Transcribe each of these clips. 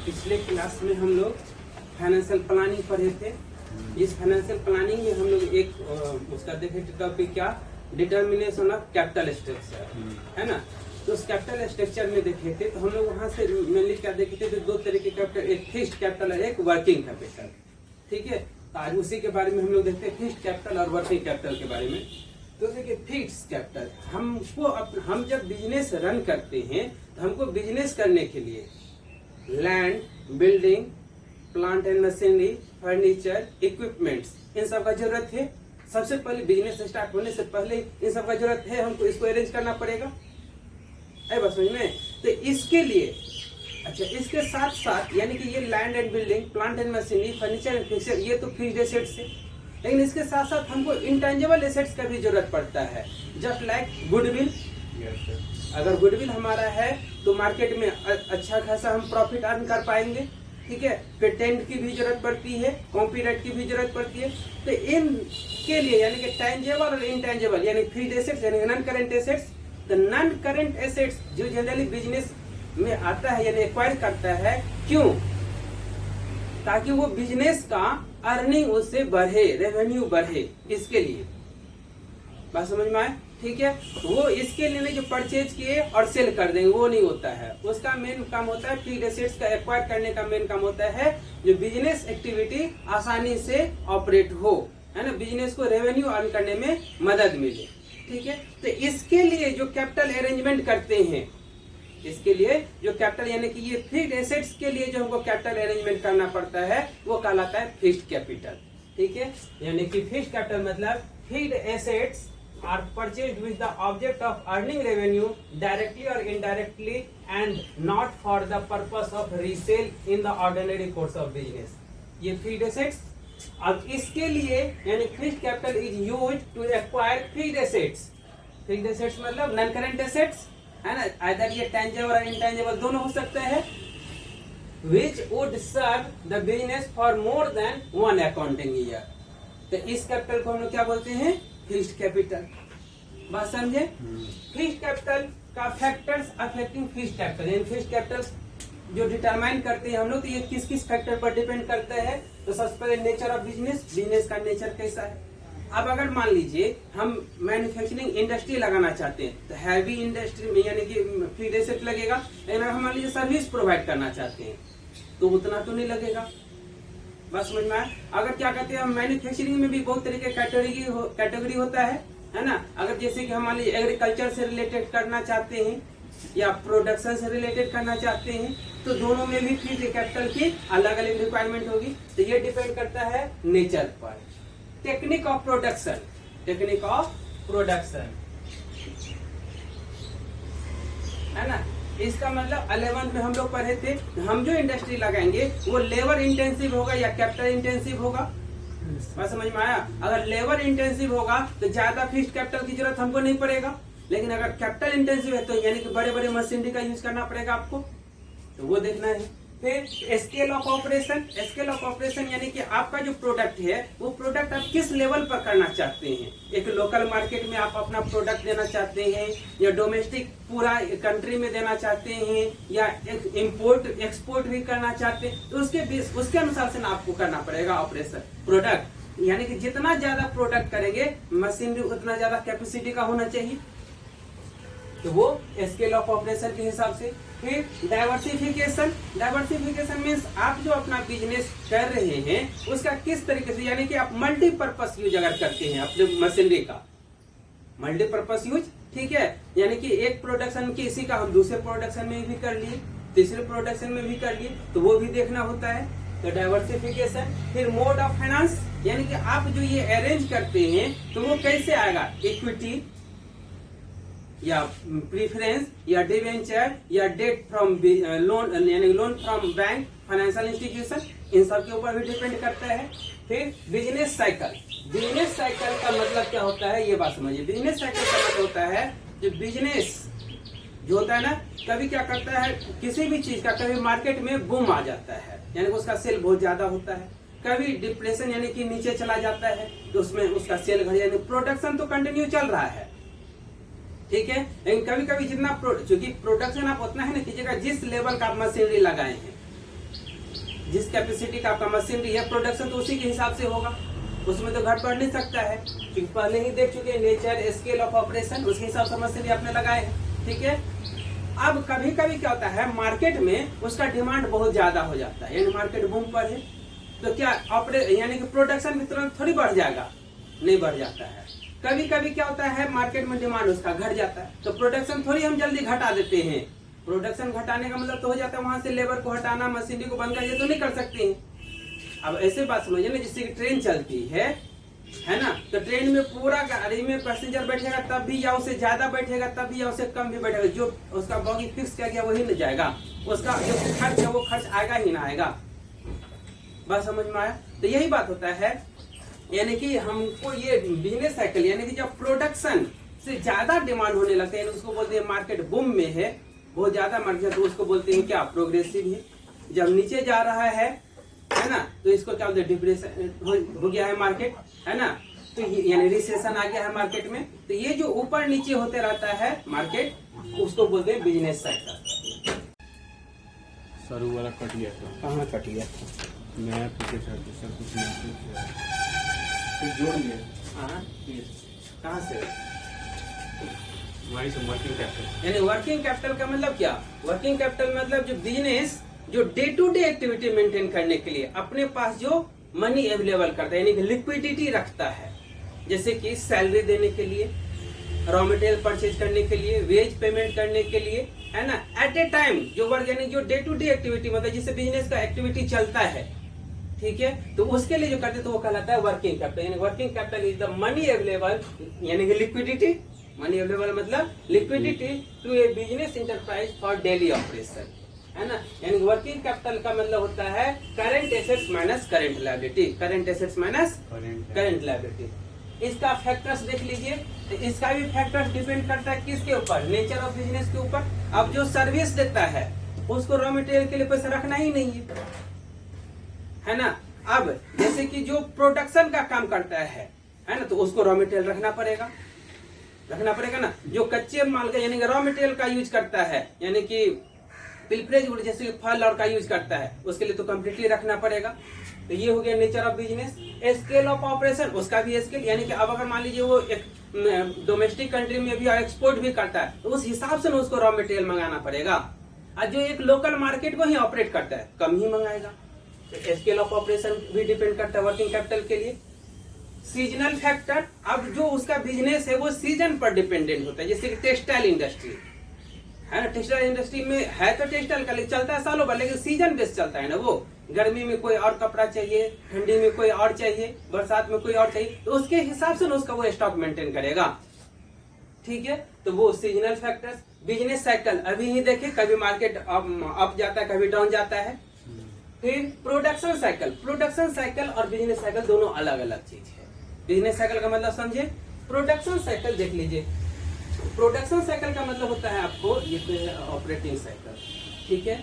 पिछले क्लास में हम लोग फाइनेंशियल प्लानिंग पढ़े थे। इस फाइनेंशियल प्लानिंग में हम लोग एक उसका देखे टॉपिक क्या, डिटर्मिनेशन ऑफ कैपिटल स्ट्रक्चर, है ना। तो उस कैपिटल स्ट्रक्चर में देखे थे, तो हम लोग वहां से मेनली क्या देखे थे, तो दो तरह के कैपिटल, एक फिक्स्ड कैपिटल और एक वर्किंग कैपिटल। ठीक है, तो आज उसी के बारे में हम लोग देखते हैं, फिक्स्ड कैपिटल और वर्किंग कैपिटल के बारे में। तो देखिए फिक्स्ड कैपिटल, हम जब बिजनेस रन करते हैं तो हमको बिजनेस करने के लिए land, building, plant and machinery, furniture, equipments, इन सब का जरूरत है। सबसे पहले बिजनेस स्टार्ट होने से पहले इन सब का जरूरत है, हमको इसको अरेंज करना पड़ेगा, है बस समझ में। तो इसके लिए अच्छा, इसके साथ साथ यानी कि ये land and building, plant and machinery, furniture and fixture, ये तो फिक्स्ड एसेट्स है। लेकिन इसके साथ साथ हमको इंटेंजिबल एसेट्स का भी जरूरत पड़ता है, जस्ट लाइक गुडविल। अगर गुडविल हमारा है तो मार्केट में अच्छा खासा हम प्रॉफिट अर्न कर पाएंगे। ठीक है, पेटेंट की भी जरूरत पड़ती है, कॉपीराइट की भी जरूरत पड़ती है। तो इन के लिए यानी कि टेंजेबल और इंटेंजिबल यानी फिक्स्ड एसेट्स यानी नॉन करेंट एसेट्स। तो नॉन करेंट एसेट्स जो जनरली बिजनेस में आता है यानी एक्वायर करता है, क्यों? ताकि वो बिजनेस का अर्निंग उससे बढ़े, रेवेन्यू बढ़े, इसके लिए। बात समझ में आए? ठीक है, वो इसके लिए नहीं जो परचेज किए और सेल कर देंगे, वो नहीं होता है। उसका मेन काम होता है फिक्स्ड एसेट्स का एक्वायर करने का मेन काम होता है जो बिजनेस एक्टिविटी आसानी से ऑपरेट हो, है ना, बिजनेस को रेवेन्यू अर्न करने में मदद मिले। ठीक है, तो इसके लिए जो कैपिटल अरेंजमेंट करते हैं, इसके लिए जो कैपिटल यानी कि ये फिक्स्ड एसेट्स के लिए जो हमको कैपिटल अरेंजमेंट करना पड़ता है वो कहलाता है फिक्स्ड कैपिटल। ठीक है, यानी कि फिक्स्ड कैपिटल मतलब fixed assets are purchased with the object of earning revenue directly or indirectly and not for the purpose of resale in the ordinary course of business। ये फिक्स्ड एसेट्स, अब इसके लिए यानी fixed capital is used to acquire fixed assets. Fixed assets मतलब non current assets, है ना, either ये tangible और इंटेंजेबल दोनों हो सकते हैं, which would serve the business for more than one accounting year। तो इस कैपिटल को हम लोग क्या बोलते हैं? Fixed capital. बात समझे? फिक्स्ड कैपिटल का फैक्टर्स अफेक्टिंग फिक्स्ड कैपिटल, यानी फिक्स्ड कैपिटल जो डिटरमाइन करते हैं हम लोग, तो ये किस किस फैक्टर पर डिपेंड करता है? तो सबसे पहले नेचर ऑफ बिजनेस, बिजनेस का नेचर कैसा है। अब अगर मान लीजिए हम मैन्युफैक्चरिंग इंडस्ट्री लगाना चाहते हैं तो हैवी इंडस्ट्री में यानी कि फिक्स्ड एसेट लगेगा। लेकिन अगर हम मान लीजिए सर्विस प्रोवाइड करना चाहते हैं तो उतना तो नहीं लगेगा। बस समझ में आया? अगर क्या कहते हैं, हम मैन्युफैक्चरिंग में भी बहुत तरह के कैटेगरी होता है ना। अगर जैसे कि हम मान लीजिए एग्रीकल्चर से रिलेटेड करना चाहते हैं या प्रोडक्शन से रिलेटेड करना चाहते हैं तो दोनों में भी फिक्स्ड कैपिटल की अलग अलग रिक्वायरमेंट होगी। तो ये डिपेंड करता है नेचर पर। Technique of production, technique of production, है ना। इसका मतलब 11th में हम लोग पढ़े थे, हम जो इंडस्ट्री लगाएंगे वो लेबर इंटेंसिव होगा या कैपिटल इंटेंसिव होगा। बात समझ में आया? अगर लेबर इंटेंसिव होगा तो ज्यादा फिक्स्ड कैपिटल की जरूरत हमको नहीं पड़ेगा। लेकिन अगर कैपिटल इंटेंसिव है तो यानी कि बड़े बड़े मशीनरी का यूज करना पड़ेगा आपको, तो वो देखना है। फिर scale of operation, scale of operation यानी कि आपका जो प्रोडक्ट है वो प्रोडक्ट आप किस लेवल पर करना चाहते हैं। एक लोकल मार्केट में आप अपना प्रोडक्ट देना चाहते हैं या डोमेस्टिक पूरा कंट्री में देना चाहते हैं या इम्पोर्ट एक्सपोर्ट भी करना चाहते हैं, तो उसके अनुसार से ना आपको करना पड़ेगा ऑपरेशन। प्रोडक्ट यानी कि जितना ज्यादा प्रोडक्ट करेंगे मशीनरी उतना ज्यादा कैपेसिटी का होना चाहिए, तो वो स्केल ऑफ ऑपरेशन के हिसाब से। फिर डाइवर्सिफिकेशन, डाइवर्सिफिकेशन मीन्स आप जो अपना बिजनेस कर रहे हैं उसका किस तरीके से, यानी कि आप मल्टीपर्पस यूज अगर करते हैं अपने मशीनरी का, मल्टीपर्पस यूज, ठीक है, यानी कि एक प्रोडक्शन की इसी का हम दूसरे प्रोडक्शन में भी कर लिए, तीसरे प्रोडक्शन में भी कर लिए, तो वो भी देखना होता है। तो डाइवर्सिफिकेशन। फिर मोड ऑफ फाइनेंस, यानी कि आप जो ये अरेंज करते हैं तो वो कैसे आएगा, इक्विटी या प्रीफरेंस या डिवेंचर या डेट फ्रॉम लोन यानी loan from bank, financial institution, इन सब के ऊपर भी डिपेंड करता है। फिर बिजनेस साइकिल, बिजनेस साइकिल का मतलब क्या होता है ये बात समझिए। बिजनेस साइकिल का मतलब होता है जो बिजनेस जो होता है ना, कभी क्या करता है किसी भी चीज का, कभी मार्केट में बूम आ जाता है यानी उसका सेल बहुत ज्यादा होता है, कभी डिप्रेशन यानी कि नीचे चला जाता है तो उसमें उसका सेल घट, यानी प्रोडक्शन तो कंटिन्यू चल रहा है ठीक है। लेकिन कभी कभी जितना चूंकि प्रोडक्शन आप उतना है ना कीजिएगा जिस लेवल का आप मशीनरी लगाए हैं, जिस कैपेसिटी का आपका मशीनरी है, प्रोडक्शन तो उसी के हिसाब से होगा, उसमें तो घट बढ़ नहीं सकता है, क्योंकि पहले ही देख चुके हैं नेचर स्केल ऑफ ऑपरेशन, उसके हिसाब से मशीनरी आपने लगाए हैं। ठीक है। अब कभी कभी क्या होता है मार्केट में उसका डिमांड बहुत ज्यादा हो जाता है, यानी मार्केट बूम पर है, तो क्या यानी कि प्रोडक्शन भी तुरंत थोड़ी बढ़ जाएगा, नहीं बढ़ जाता है। कभी कभी क्या होता है मार्केट में डिमांड उसका घट जाता है, तो प्रोडक्शन थोड़ी हम जल्दी घटा देते हैं। प्रोडक्शन घटाने का मतलब तो हो जाता है वहां से लेबर को हटाना, मशीनरी को बंद कर, ये तो नहीं कर सकते हैं। अब ऐसे बात समझिए ना, जैसे कि ट्रेन चलती है ना, तो ट्रेन में पूरा गाड़ी में पैसेंजर बैठेगा तब भी, या उससे ज्यादा बैठेगा तब भी, या उससे कम भी बैठेगा, जो उसका बॉगी फिक्स किया गया वही न जाएगा, उसका जो खर्च है वो खर्च आएगा ही ना आएगा। बात समझ में आया? तो यही बात होता है, यानी कि हमको ये बिजनेस साइकिल, यानी कि जब प्रोडक्शन से ज्यादा डिमांड होने लगता है, उसको बोलते हैं मार्केट बूम में है, बहुत ज्यादा मार्केट, तो उसको बोलते हैं क्या, प्रोग्रेसिव है। जब नीचे जा रहा है ना, तो इसको क्या बोलते हैं, डिप्रेशन हो गया है मार्केट, है ना, तो यानी रिसेशन आ गया है मार्केट में। तो ये जो ऊपर नीचे होते रहता है मार्केट, उसको बोलते हैं बिजनेस साइकिल। सरू वाला कट गया था, कहाँ कट गया? नया पीछे सर कुछ जोड़ लिया। हाँ, कहाँ से? वही से वर्किंग कैपिटल। यानी वर्किंग कैपिटल का मतलब क्या? वर्किंग कैपिटल मतलब जो बिजनेस जो day to day activity maintain करने के लिए अपने पास जो मनी अवेलेबल करता है, यानी कि लिक्विडिटी रखता है, जैसे कि सैलरी देने के लिए, रॉ मटेरियल परचेज करने के लिए, वेज पेमेंट करने के लिए, है ना, एट ए टाइम जो वर्क, यानी जो डे टू डे एक्टिविटी मतलब जिससे बिजनेस का एक्टिविटी चलता है, ठीक है, तो उसके लिए जो करते तो वो कहलाता है वर्किंग कैपिटल। यानी working capital is the money available, यानी कि लिक्विडिटी, मनी अवेलेबल मतलब liquidity to a business enterprise for daily operation, है ना। यानी वर्किंग कैपिटल का मतलब होता है current assets minus current liability, current assets minus current liability. इसका फैक्टर्स देख लीजिए, तो इसका भी फैक्टर्स डिपेंड करता है किसके ऊपर, नेचर ऑफ बिजनेस के ऊपर। अब जो सर्विस देता है उसको रॉ मटेरियल के लिए पैसा रखना ही नहीं है ना। अब जैसे कि जो प्रोडक्शन का काम करता है ना, तो उसको रॉ मटेरियल रखना पड़ेगा ना। जो कच्चे माल का यानी कि रॉ मटेरियल का यूज करता है, यानी कि पिलप्रेज जैसे फल और का यूज करता है, उसके लिए तो कम्प्लीटली रखना पड़ेगा। तो ये हो गया nature of business. Scale of operation, उसका भी स्केल, यानी कि अब अगर मान लीजिए वो एक डोमेस्टिक कंट्री में भी एक्सपोर्ट भी करता है, तो उस हिसाब से उसको रॉ मटेरियल मंगाना पड़ेगा। और जो एक लोकल मार्केट को ही ऑपरेट करता है, कम ही मंगाएगा। तो स्केल ऑफ ऑपरेशन भी डिपेंड करता है वर्किंग कैपिटल के लिए। सीजनल फैक्टर, अब जो उसका बिजनेस है वो सीजन पर डिपेंडेंट होता है, जैसे कि टेक्सटाइल इंडस्ट्री है ना, टेक्सटाइल इंडस्ट्री में है तो टेक्सटाइल का चलता है सालों भर, लेकिन सीजन बेस्ड चलता है ना। वो गर्मी में कोई और कपड़ा चाहिए, ठंडी में कोई और चाहिए, बरसात में कोई और चाहिए, तो उसके हिसाब से उसका वो स्टॉक मेंटेन करेगा। ठीक है, तो वो सीजनल फैक्टर्स। बिजनेस साइकिल अभी ही देखे, कभी मार्केट अप जाता है, कभी डाउन जाता है। फिर प्रोडक्शन साइकिल और बिजनेस साइकिल दोनों अलग अलग चीज है। बिजनेस साइकिल का मतलब समझे, प्रोडक्शन साइकिल देख लीजिए। प्रोडक्शन साइकिल का मतलब होता है आपको, ये तो है ऑपरेटिंग साइकिल, ठीक है।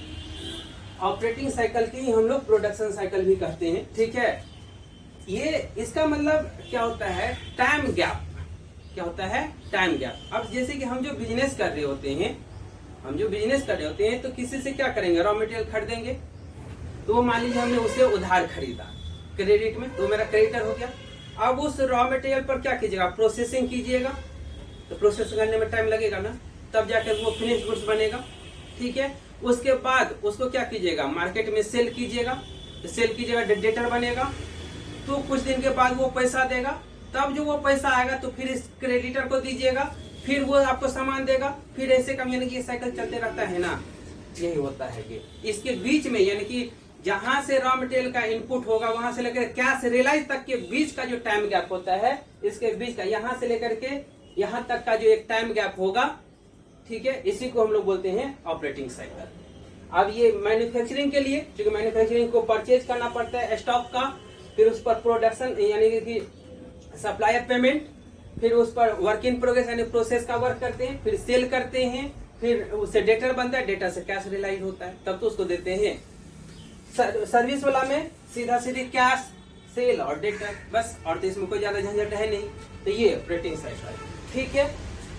ऑपरेटिंग साइकिल की हम लोग प्रोडक्शन साइकिल भी कहते हैं, ठीक है। ये इसका मतलब क्या होता है, टाइम गैप। क्या होता है, टाइम गैप। अब जैसे कि हम जो बिजनेस कर रहे होते हैं, तो किसी से क्या करेंगे, रॉ मटेरियल खरीदेंगे, तो वो मान लीजिए हमने उसे उधार खरीदा क्रेडिट में, तो मेरा क्रेडिटर हो गया। अब उस रॉ मटेरियल पर क्या कीजिएगा, प्रोसेसिंग कीजिएगा, तो प्रोसेस करने में टाइम लगेगा ना, तब जाकर वो फिनिश गुड्स बनेगा, ठीक है। उसके बाद उसको क्या कीजिएगा, मार्केट में सेल कीजिएगा, तो सेल कीजिएगा, डेटर बनेगा, तो कुछ दिन के बाद वो पैसा देगा, तब जो वो पैसा आएगा तो फिर इस क्रेडिटर को दीजिएगा, फिर वो आपको सामान देगा, फिर ऐसे कम, यानी कि साइकिल चलते रहता है ना। यही होता है कि इसके बीच में, यानी कि जहां से रॉ मटेरियल का इनपुट होगा वहां से लेकर कैश रियलाइज तक के बीच का जो टाइम गैप होता है, इसके बीच का, यहां से लेकर के यहां तक का जो एक टाइम गैप होगा, ठीक है, इसी को हम लोग बोलते हैं ऑपरेटिंग साइकिल। अब ये मैन्युफैक्चरिंग के लिए, क्योंकि मैन्युफैक्चरिंग को परचेज करना पड़ता है स्टॉक का, फिर उस पर प्रोडक्शन यानी कि सप्लायर पेमेंट, फिर उस पर वर्क इन प्रोग्रेस यानी प्रोसेस का वर्क करते हैं, फिर सेल करते हैं, फिर उससे डेटर बनता है, डेटा से कैश रियलाइज होता है, तब तो उसको देते हैं। सर्विस वाला में सीधा सीधी कैश, सेल और डेटर, बस, और तो इसमें कोई ज्यादा झंझट है नहीं। तो ये ऑपरेटिंग साइकिल, ठीक है।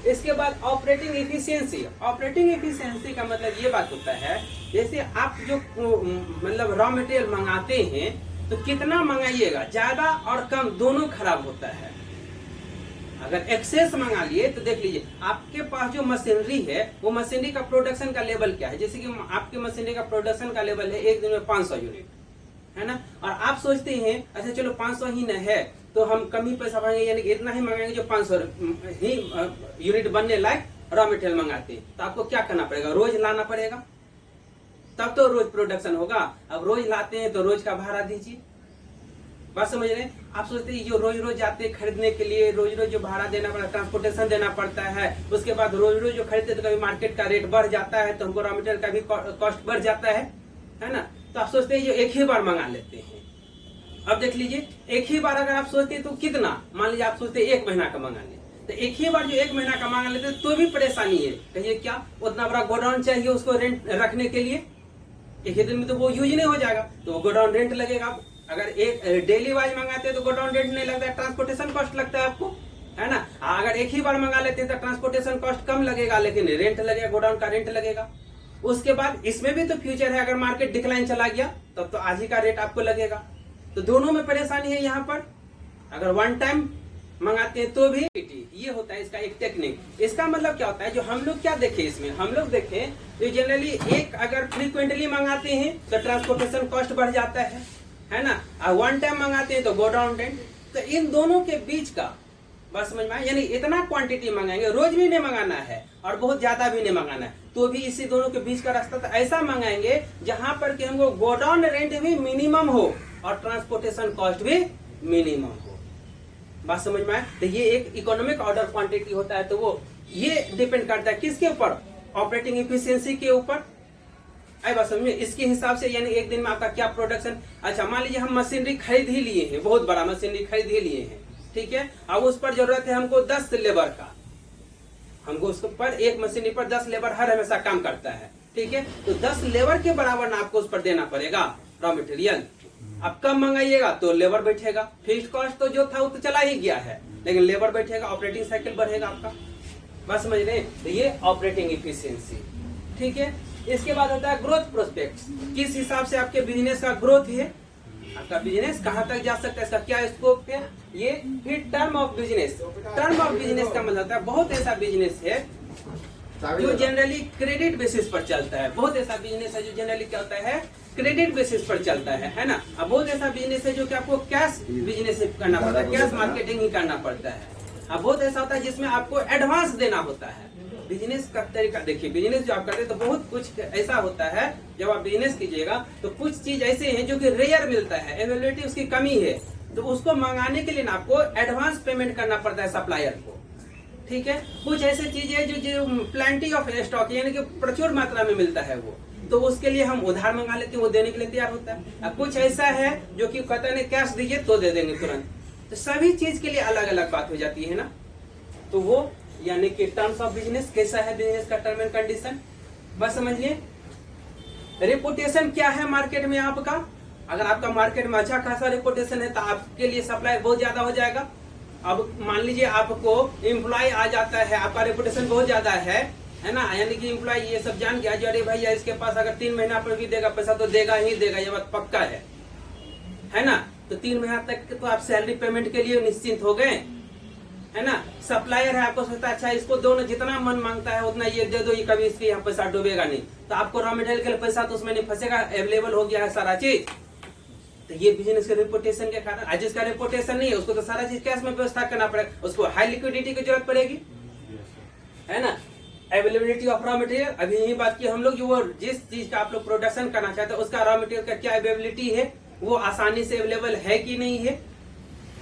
इसके बाद ऑपरेटिंग एफिशिएंसी। ऑपरेटिंग एफिशिएंसी का मतलब ये बात होता है, जैसे आप जो मतलब रॉ मटेरियल मंगाते हैं तो कितना मंगाइएगा, ज्यादा और कम दोनों खराब होता है। अगर एक्सेस मंगा लिए तो देख लीजिए आपके पास जो मशीनरी है वो मशीनरी का प्रोडक्शन का लेवल क्या है। जैसे कि आपके मशीनरी का प्रोडक्शन का लेवल है एक दिन में 500 यूनिट, है ना, और आप सोचते हैं अच्छा चलो 500 ही न है तो हम कम ही पैसा मांगेंगे, यानी कि इतना ही मंगाएंगे जो 500 ही यूनिट बनने लायक रॉ मटेरियल मंगाते हैं। तो आपको क्या करना पड़ेगा, रोज लाना पड़ेगा, तब तो रोज प्रोडक्शन होगा। अब रोज लाते हैं तो रोज का भाड़ा दीजिए, बात समझ रहे हैं। आप सोचते हैं जो रोज रोज जाते हैं खरीदने के लिए, रोज रोज जो भाड़ा देना पड़ता है, ट्रांसपोर्टेशन देना पड़ता है, उसके बाद रोज रोज जो खरीदते तो कभी मार्केट का रेट बढ़ जाता है तो हमको रॉ मटेरियल का भी कॉस्ट बढ़ जाता है ना। तो आप सोचते हैं जो एक ही बार मंगा लेते हैं। अब देख लीजिए एक ही बार अगर आप सोचते हैं तो कितना, मान लीजिए आप सोचते हैं 1 महीना का मंगा ले, तो एक ही बार जो 1 महीना का मंगा लेते तो भी परेशानी है। कहिए क्या, उतना बड़ा गोडाउन चाहिए उसको रेंट रखने के लिए, एक ही दिन में तो वो यूज नहीं हो जाएगा, तो गोडाउन रेंट लगेगा। अगर एक डेली वाइज मंगाते हैं तो गोडाउन रेंट नहीं लगता है, ट्रांसपोर्टेशन कॉस्ट लगता है आपको, है ना। अगर एक ही बार मंगा लेते हैं तो ट्रांसपोर्टेशन कॉस्ट कम लगेगा लेकिन रेंट लगेगा, गोडाउन का रेंट लगेगा। उसके बाद इसमें भी तो फ्यूचर है, अगर मार्केट डिक्लाइन चला गया तब तो आज ही का रेट आपको लगेगा। तो दोनों में परेशानी है यहाँ पर। अगर वन टाइम मंगाते हैं तो भी ये होता है इसका एक टेक्निक। इसका मतलब क्या होता है, जो हम लोग क्या देखे इसमें, हम लोग देखे जो जनरली एक अगर फ्रीक्वेंटली मंगाते हैं तो ट्रांसपोर्टेशन कॉस्ट बढ़ जाता है ना, और वन टाइम मंगाते हैं तो गोडाउन रेंट। तो इन दोनों के बीच का बस समझ में आया, यानी इतना क्वांटिटी मंगाएंगे, रोज भी नहीं मंगाना है और बहुत ज्यादा भी नहीं मंगाना है, तो भी इसी दोनों के बीच का रास्ता तो ऐसा मंगाएंगे जहां पर कि हमको गोडाउन रेंट भी मिनिमम हो और ट्रांसपोर्टेशन कॉस्ट भी मिनिमम हो। बात समझ में आया। तो ये एक इकोनॉमिक ऑर्डर क्वांटिटी होता है, तो वो ये डिपेंड करता है किसके ऊपर, ऑपरेटिंग एफिशिएंसी के ऊपर। आई बात समझ में, इसके हिसाब से यानी एक दिन में आपका क्या प्रोडक्शन। अच्छा मान लीजिए हम मशीनरी खरीद ही लिए हैं, बहुत बड़ा मशीनरी खरीद ही लिए हैं, ठीक है। अब उस पर जरूरत है हमको 10 लेबर का, हमको उस पर एक मशीनरी पर 10 लेबर हर हमेशा काम करता है, ठीक है। तो 10 लेबर के बराबर ना आपको उस पर देना पड़ेगा रॉ मटेरियल। अब कम मंगाइएगा तो लेबर बैठेगा, फिक्स्ड कॉस्ट तो जो था वो तो चला ही गया है, लेकिन लेबर बैठेगा, ऑपरेटिंग साइकिल बढ़ेगा आपका। बस समझ रहे हैं, तो ये ऑपरेटिंग इफिशियंसी, ठीक है। इसके बाद होता है ग्रोथ प्रोस्पेक्ट्स, किस हिसाब से आपके बिजनेस का ग्रोथ है, आपका बिजनेस कहां तक जा सकता है, इसका क्या स्कोप है। ये फिर term of business. Term of business का मतलब होता है बहुत ऐसा बिजनेस है जो जनरली क्रेडिट बेसिस पर चलता है, बहुत ऐसा बिजनेस है जो जनरली क्या होता है, क्रेडिट बेसिस पर चलता है ना। अब बहुत ऐसा बिजनेस है जो कि आपको कैश बिजनेस करना पड़ता है, कैश मार्केटिंग ही करना पड़ता है। अब बहुत ऐसा होता है जिसमें आपको एडवांस देना होता है। बिजनेस का तरीका देखिए, बिजनेस जो आप करते हैं तो बहुत कुछ ऐसा होता है, जब आप बिजनेस कीजिएगा तो कुछ चीज ऐसे हैं जो कि रेयर मिलता है, अवेलेबिलिटी उसकी कमी है, तो उसको मंगाने के लिए ना आपको एडवांस पेमेंट करना पड़ता है सप्लायर को, ठीक है। कुछ ऐसे चीजें जो प्लेंटी ऑफ स्टॉक यानी कि प्रचुर मात्रा में मिलता है वो, तो उसके लिए हम उधार मंगा लेते हैं, वो देने के लिए तैयार होता है। अब कुछ ऐसा है जो कि कहता है कैश दीजिए तो दे देंगे तुरंत, तो सभी चीज के लिए अलग अलग बात हो जाती है ना। तो वो यानी कि टर्म्स ऑफ बिजनेस, कैसा है बिजनेस का टर्म एंड कंडीशन, बस समझिए। रेपुटेशन क्या है मार्केट में आपका, अगर आपका मार्केट में अच्छा खासा रेपुटेशन है तो आपके लिए सप्लाई बहुत ज्यादा हो जाएगा। अब मान लीजिए आपको एम्प्लॉय आ जाता है, आपका रेपुटेशन बहुत ज्यादा है ना, यानी कि एम्प्लॉय ये सब जान गया जो अरे भैया इसके पास अगर 3 महीना पर भी देगा पैसा तो देगा ही देगा, ये बात पक्का है ना। तो 3 महीना तक तो आप सैलरी पेमेंट के लिए निश्चिंत हो गए, है ना। सप्लायर है, आपको सोचता है अच्छा इसको दो ना, जितना मन मांगता है उतना ये दे दो, ये कभी इसके यहाँ पैसा डूबेगा नहीं, तो आपको रॉ मटेरियल के लिए पैसा तो उसमें नहीं फंसेगा, अवेलेबल हो गया है सारा चीज। तो ये बिजनेस के रेपुटेशन के कारण, आज जिसका रेपुटेशन नहीं है उसको तो सारा चीज कैश में व्यवस्था करना पड़ेगा, उसको हाई लिक्विडिटी की जरूरत पड़ेगी, है ना। अवेलेबिलिटी ऑफ रॉ मटेरियल, अभी यही बात की हम लोग, जो जिस चीज का आप लोग प्रोडक्शन करना चाहते हैं उसका रॉ मटेरियल का क्या अवेलेबिलिटी है, वो आसानी से अवेलेबल है कि नहीं है,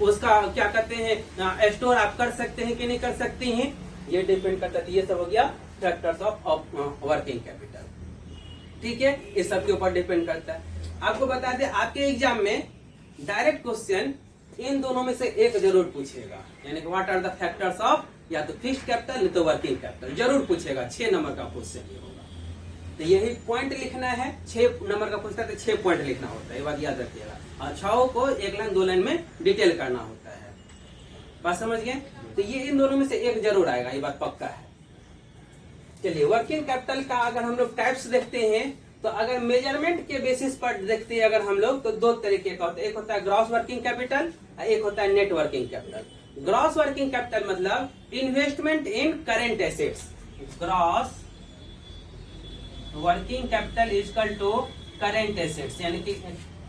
उसका क्या कहते हैं स्टोर आप कर सकते हैं कि नहीं कर सकते हैं, ये डिपेंड करता है। ये सब हो गया फैक्टर्स ऑफ वर्किंग कैपिटल, ठीक है, इस सब के ऊपर डिपेंड करता है। आपको बता दें आपके एग्जाम में डायरेक्ट क्वेश्चन इन दोनों में से एक जरूर पूछेगा, यानी कि what are the factors of, या तो फिक्स्ड कैपिटल नहीं तो वर्किंग कैपिटल, जरूर पूछेगा। 6 नंबर का क्वेश्चन ये होगा, तो यही पॉइंट लिखना है। 6 नंबर का पूछता है तो 6 पॉइंट लिखना होता है, ये बात याद रखिएगा। और 6 को 1 लाइन 2 लाइन में डिटेल करना होता है, बात समझ गए। तो ये इन दोनों में से एक जरूर आएगा, ये बात पक्का है। चलिए वर्किंग कैपिटल का अगर हम लोग टाइप्स देखते हैं तो अगर मेजरमेंट के बेसिस पर देखते हैं अगर हम लोग तो दो तरीके का होता है, एक होता है ग्रॉस वर्किंग कैपिटल और एक होता है net working capital. Gross working capital मतलब investment in current assets. Gross working capital is equal to current assets, यानी कि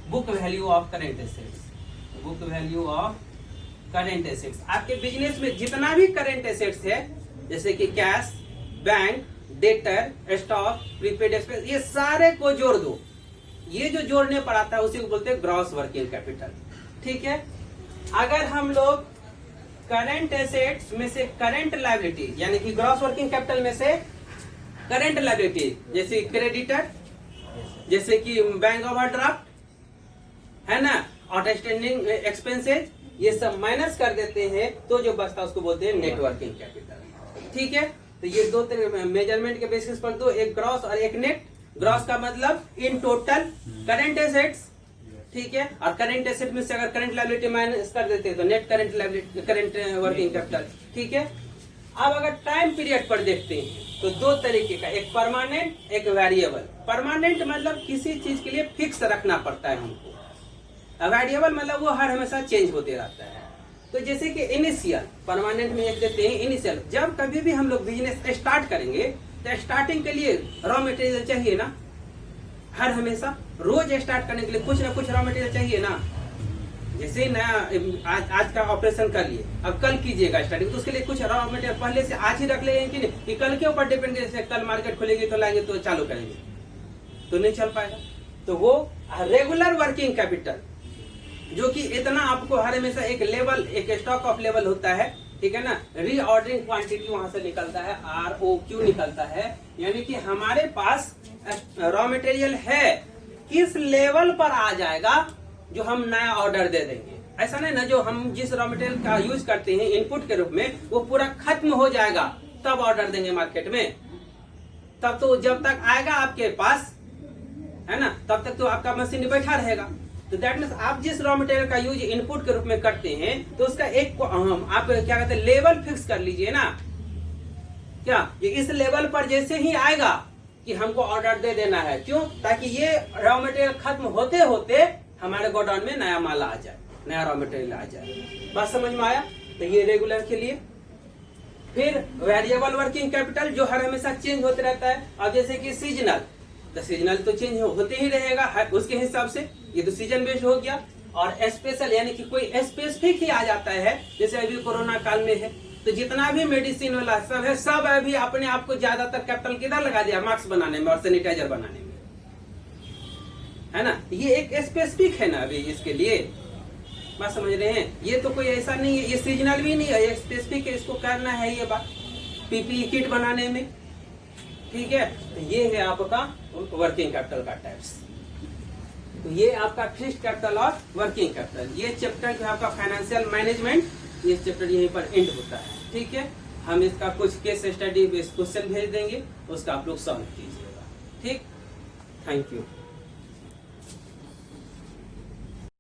book value of current assets. Book value of current assets, आपके business में जितना भी करेंट एसेट्स है जैसे कि cash, bank, debtor, stock, prepaid expense, ये सारे को जोड़ दो। ये जो जोड़ने पर आता है उसी को बोलते हैं ग्रॉस वर्किंग कैपिटल। ठीक है, अगर हम लोग करंट एसेट्स में से करंट लायबिलिटी यानी कि ग्रॉस वर्किंग कैपिटल में से करंट लायबिलिटी जैसे क्रेडिटर, जैसे कि बैंक ओवरड्राफ्ट है ना, आउटस्टैंडिंग एक्सपेंसेज, ये सब माइनस कर देते हैं तो जो बचता है उसको बोलते हैं नेट वर्किंग कैपिटल। ठीक है, तो ये दो तरह मेजरमेंट के बेसिस पर दो, एक ग्रॉस और एक नेट। ग्रॉस का मतलब इन टोटल करंट एसेट्स, ठीक है, और करंट एसेट में से अगर करंट लायबिलिटी माइनस कर देते हैं तो net current liability, current working capital. ठीक है, अब अगर टाइम पीरियड पर देखते हैं तो दो तरीके का, एक परमानेंट, एक वेरिएबल। परमानेंट मतलब किसी चीज के लिए फिक्स रखना पड़ता है हमको, वेरिएबल मतलब वो हर हमेशा चेंज होते रहता है। तो जैसे कि इनिशियल, परमानेंट में एक देते हैं इनिशियल। जब कभी भी हम लोग बिजनेस स्टार्ट करेंगे तो स्टार्टिंग के लिए रॉ मटेरियल चाहिए ना, हर हमेशा रोज स्टार्ट करने के लिए कुछ ना कुछ रॉ मटेरियल चाहिए ना। जैसे नया आज का ऑपरेशन कर लिए, अब कल कीजिएगा स्टार्टिंग, तो उसके लिए कुछ रॉ मटेरियल पहले से आज ही रख लेंगे कि नहीं, कि कल के ऊपर डिपेंड, जैसे कल मार्केट खुलेगी तो लाएंगे तो चालू करेंगे तो नहीं चल पाएगा। तो वो रेगुलर वर्किंग कैपिटल जो कि इतना आपको हर हमेशा एक लेवल, एक स्टॉक ऑफ लेवल होता है, ठीक है ना, रीऑर्डरिंग क्वांटिटी वहां से निकलता है, ROQ निकलता है, यानी कि हमारे पास रॉ मटेरियल है, किस लेवल पर आ जाएगा जो हम नया ऑर्डर दे देंगे। ऐसा नहीं ना जो हम जिस रॉ मटेरियल का यूज करते हैं इनपुट के रूप में वो पूरा खत्म हो जाएगा तब ऑर्डर देंगे मार्केट में, तब तो जब तक आएगा आपके पास है ना तब तक तो आपका मशीन बैठा रहेगा। तो दैट मीन्स आप जिस रॉ मटेरियल का यूज इनपुट के रूप में करते हैं तो उसका एक आप क्या कहते हैं लेवल फिक्स कर लीजिए ना, क्या ये इस लेवल पर जैसे ही आएगा कि हमको ऑर्डर दे देना है। क्यों? ताकि ये रॉ मटेरियल खत्म होते होते हमारे गोडाउन में नया माल आ जाए, नया रॉ मटेरियल आ जाए। बात समझ में आया? तो ये रेगुलर के लिए। फिर वेरिएबल वर्किंग कैपिटल जो हर हमेशा चेंज होते रहता है। अब जैसे कि सीजनल, तो सीजनल तो चेंज होते ही रहेगा उसके हिसाब से, ये तो सीजन बेस्ड हो गया। और स्पेशल यानी कि कोई स्पेसिफिक ही आ जाता है, जैसे अभी कोरोना काल में है तो जितना भी मेडिसिन वाला सब है, सब अभी अपने आप को ज्यादातर कैपिटल किधर लगा दिया, मास्क बनाने में और सैनिटाइजर बनाने में, है ना। ये एक स्पेसिफिक है ना अभी इसके लिए, बात समझ रहे हैं। ये तो कोई ऐसा नहीं है, ये सीजनल भी नहीं है, ये स्पेसिफिक है, इसको करना है ये बात पीपीई किट बनाने में, ठीक है। तो ये है आपका वर्किंग कैपिटल का टाइप्स। तो ये आपका फिक्स्ड कैपिटल और वर्किंग कैपिटल, ये चैप्टर जो आपका फाइनेंशियल मैनेजमेंट, ये चैप्टर यहीं पर एंड होता है, ठीक है। हम इसका कुछ केस स्टडी बेस्ड क्वेश्चन भेज देंगे, उसका आप लोग सॉल्व कीजिएगा, ठीक। Thank you.